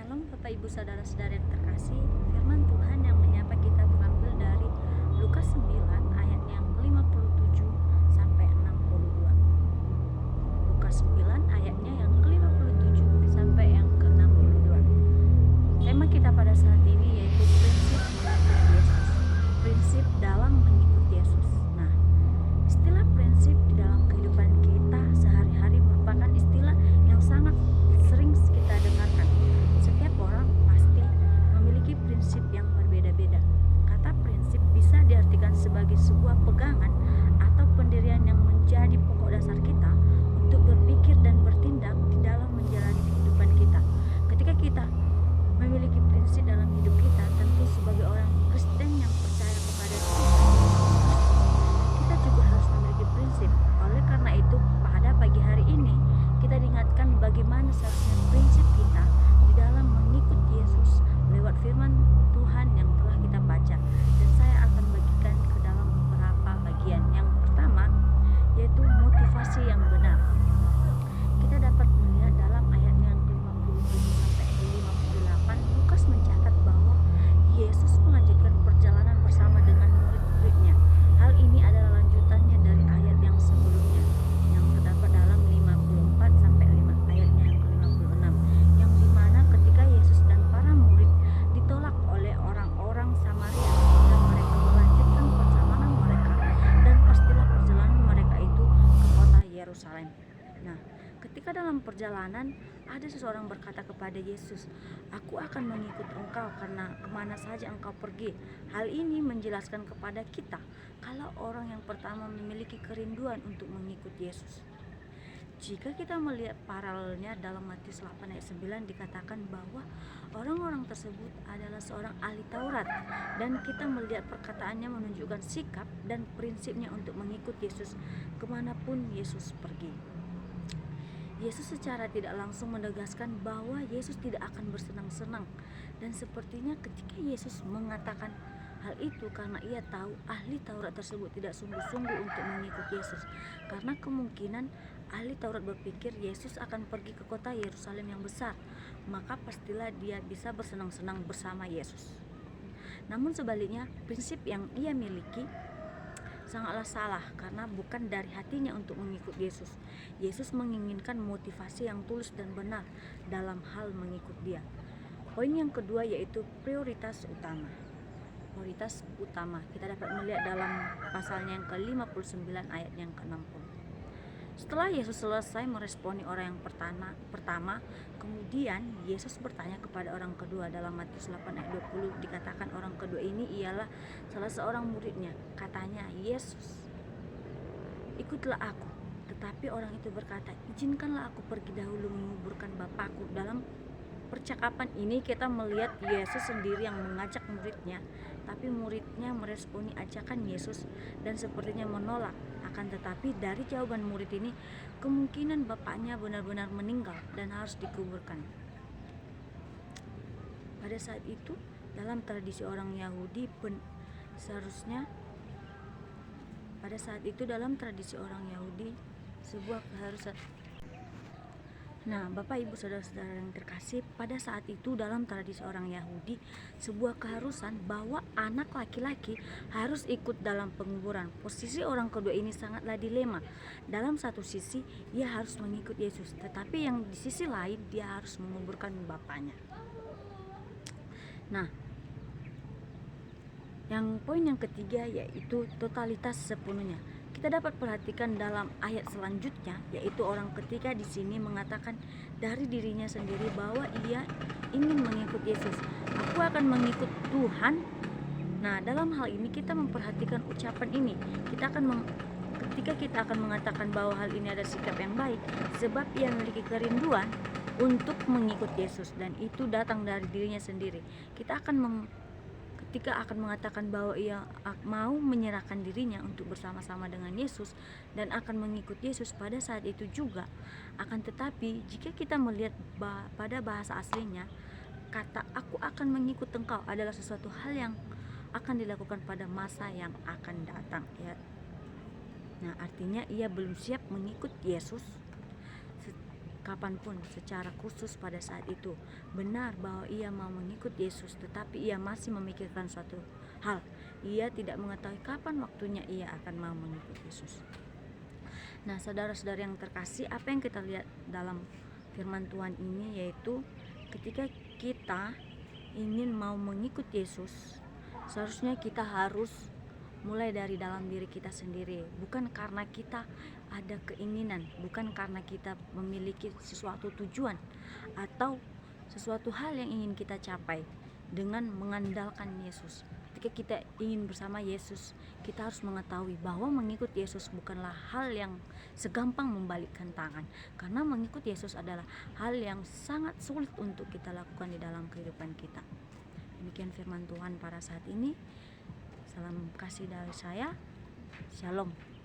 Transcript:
Shalom Bapak Ibu Saudara-saudara yang terkasih. Firman Tuhan yang menyapa kita terambil dari Lukas 9 ayat yang ke-57 sampai 62. Lukas 9 ayatnya yang ke-57 sampai yang ke-62. Tema kita pada saat ini yaitu prinsip mengikuti Yesus. Prinsip dalam mengikuti Yesus. Nah, istilah prinsip di dalam kehidupan kita sehari-hari merupakan istilah yang sangat sering kita dengarkan. Setiap orang pasti memiliki prinsip yang berbeda-beda. Kata prinsip bisa diartikan sebagai sebuah pegangan atau pendirian yang menjadi pokok dasar kita untuk berpikir dan bertindak di dalam menjalani kehidupan kita. Ketika kita memiliki prinsip dalam hidup kita, tentu sebagai orang Kristen yang percaya kepada Tuhan, kita juga harus memiliki prinsip. Oleh karena itu, pada pagi hari ini kita diingatkan bagaimana seharusnya prinsip kita di dalam mengikut Yesus lewat firman Tuhan yang telah kita baca. Dan saya akan bagikan ke dalam beberapa bagian. Yang pertama yaitu motivasi yang benar. Kita dapat melihat dalam ayatnya yang ke-57 sampai 58, Lukas mencatat bahwa Yesus melanjutkan perjalanan bersama dengan murid-muridnya. Hal ini adalah lanjutannya dari ayat yang sebelumnya yang terdapat dalam 54 sampai ayatnya yang ke-56, yang dimana ketika Yesus dan para murid ditolak oleh orang-orang Samaria sehingga mereka melanjutkan perjalanan mereka, dan pastilah perjalanan mereka itu ke kota Yerusalem. Nah, ketika dalam perjalanan ada seseorang berkata kepada Yesus, "Aku akan mengikut engkau karena kemana saja engkau pergi." Hal ini menjelaskan kepada kita kalau orang yang pertama memiliki kerinduan untuk mengikut Yesus. Jika kita melihat paralelnya dalam Matius 8 ayat 9 dikatakan bahwa orang-orang tersebut adalah seorang ahli Taurat, dan kita melihat perkataannya menunjukkan sikap dan prinsipnya untuk mengikut Yesus kemanapun Yesus pergi. Yesus secara tidak langsung menegaskan bahwa Yesus tidak akan bersenang-senang, dan sepertinya ketika Yesus mengatakan hal itu karena ia tahu ahli Taurat tersebut tidak sungguh-sungguh untuk mengikut Yesus, karena kemungkinan ahli Taurat berpikir Yesus akan pergi ke kota Yerusalem yang besar, maka pastilah dia bisa bersenang-senang bersama Yesus. Namun sebaliknya, prinsip yang ia miliki sangatlah salah karena bukan dari hatinya untuk mengikut Yesus. Yesus menginginkan motivasi yang tulus dan benar dalam hal mengikut Dia. Poin yang kedua yaitu prioritas utama. Prioritas utama kita dapat melihat dalam pasalnya yang ke-59 ayat yang ke-60. Setelah Yesus selesai meresponi orang yang pertama, kemudian Yesus bertanya kepada orang kedua. Dalam Matius 8 ayat 20 dikatakan orang kedua ini ialah salah seorang muridnya. Katanya, "Yesus, ikutlah aku." Tetapi orang itu berkata, "Izinkanlah aku pergi dahulu menguburkan Bapakku." Dalam percakapan ini kita melihat Yesus sendiri yang mengajak muridnya, tapi muridnya meresponi ajakan Yesus dan sepertinya menolak. Akan tetapi dari jawaban murid ini, kemungkinan bapaknya benar-benar meninggal dan harus dikuburkan. Pada saat itu dalam tradisi orang Yahudi sebuah keharusan. Nah, Bapak Ibu Saudara-saudara yang terkasih, pada saat itu dalam tradisi orang Yahudi sebuah keharusan bahwa anak laki-laki harus ikut dalam penguburan. Posisi orang kedua ini sangatlah dilema. Dalam satu sisi ia harus mengikut Yesus, tetapi yang di sisi lain dia harus menguburkan bapaknya. Nah, poin yang ketiga yaitu totalitas sepenuhnya. Kita dapat perhatikan dalam ayat selanjutnya, yaitu orang ketiga di sini mengatakan dari dirinya sendiri bahwa ia ingin mengikut Yesus. "Aku akan mengikut Tuhan." Nah, dalam hal ini kita memperhatikan ucapan ini. Ketika kita akan mengatakan bahwa hal ini adalah sikap yang baik, sebab ia memiliki kerinduan untuk mengikut Yesus, dan itu datang dari dirinya sendiri. Ketika akan mengatakan bahwa ia mau menyerahkan dirinya untuk bersama-sama dengan Yesus dan akan mengikut Yesus pada saat itu juga. Akan tetapi jika kita melihat pada bahasa aslinya, kata "aku akan mengikut engkau" adalah sesuatu hal yang akan dilakukan pada masa yang akan datang, ya. Nah, artinya ia belum siap mengikut Yesus kapanpun secara khusus pada saat itu benar bahwa ia mau mengikut Yesus, tetapi ia masih memikirkan suatu hal. Ia tidak mengetahui kapan waktunya ia akan mau mengikut Yesus. Nah, saudara-saudara yang terkasih, apa yang kita lihat dalam firman Tuhan ini yaitu ketika kita ingin mau mengikut Yesus, seharusnya kita harus mulai dari dalam diri kita sendiri, bukan karena kita ada keinginan, bukan karena kita memiliki sesuatu tujuan atau sesuatu hal yang ingin kita capai dengan mengandalkan Yesus. Ketika kita ingin bersama Yesus, kita harus mengetahui bahwa mengikut Yesus bukanlah hal yang segampang membalikkan tangan, karena mengikut Yesus adalah hal yang sangat sulit untuk kita lakukan di dalam kehidupan kita. Demikian firman Tuhan pada saat ini. Salam kasih dari saya. Shalom.